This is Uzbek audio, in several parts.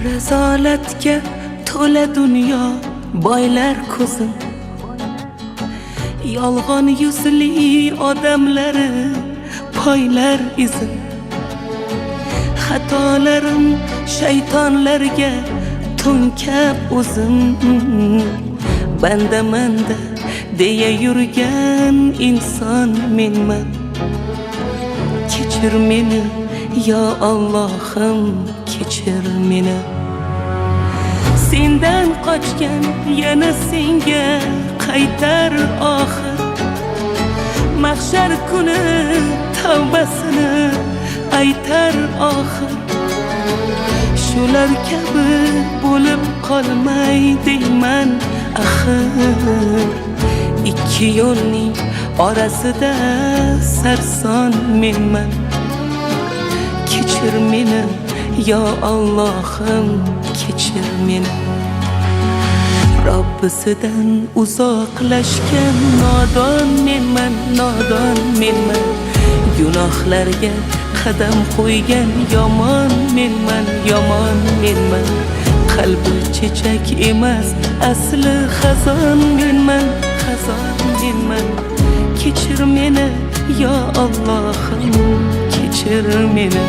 Razolatga to'la dunyo, boylar ko'zim, yolg'on yuzli odamlari poylar izim. Xatolarim shaytonlarga to'nkab o'zim, banda deya yurgan inson menman. Kechir meni yo Allohim, kechir meni. Sendan qochgan yana senga qaytar oxir. Mahshar kuni tavbasini aytar oxir. Shular kabi bo'lib qolmay deyman axir. Ikki yo'lning orasida sarson menman. Kechir meni yo Allohim, kechir meni. Robbisidan uzoqlashgan nodon menman, nodon menman. Gunohlarga qadam qo'ygan yomon menman, yomon menman. Qalbi chechak emas, asli xazon menman, xazon menman. Kechir meni yo Allohim, kechir meni.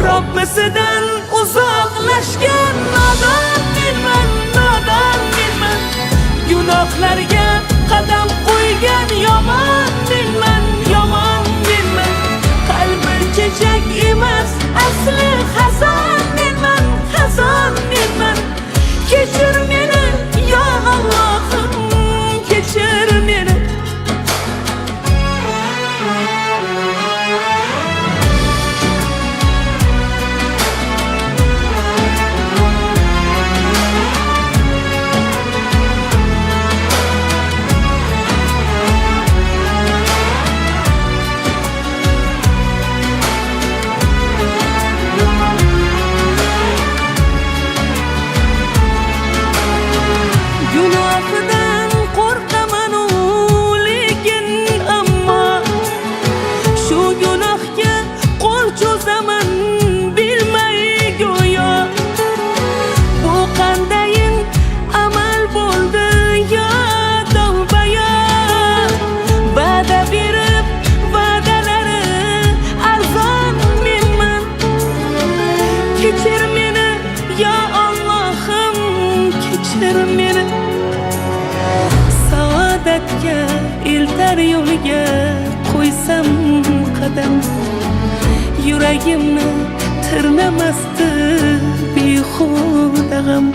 Robbisidan uzoqlashgan nodon menman, nodon menman. Gunohlarga qadam qo'ygan yomon menman, yomon menman. Qalbi chechak emas, asli xazon menman, xazon menman. Kechir meni yo Allohim, kechir meni. Kechir meni yo Allohim, kechir meni. Saodatga eltar yo'liga qo'ysam qadam, yuragimni tirnamasdi behuda g'am.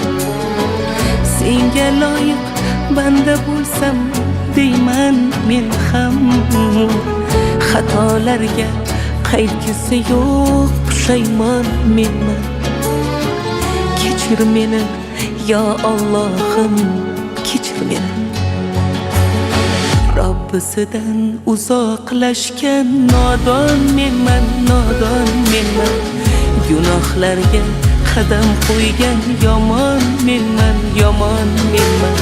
Senga loyiq banda bo'lsam deyman men ham. Xatolarga qayg'usi yo'q pushaymon menman. Kechir meni yo Allohim, kechir meni. Robbisidan uzoqlashgan nodon menman, nodon menman. Gunohlarga qadam qo'ygan yomon menman, yomon menman.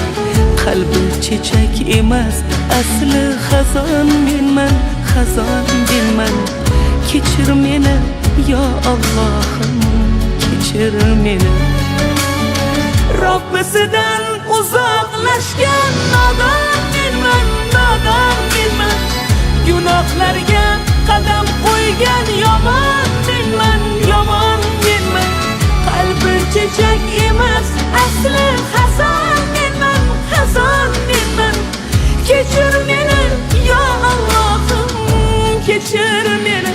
Qalbi chechak emas, asli xazon menman, xazon menman. Kechir meni yo Allohim, kechir meni. Robbisidan uzoqlashgan nodon menman, nodon menman. Gunohlarga qadam qo'ygan yomon menman, yomon menman. Qalbi chechak emas, asli xazon menman, xazon menman. Kechir meni yo Allohim, kechir meni.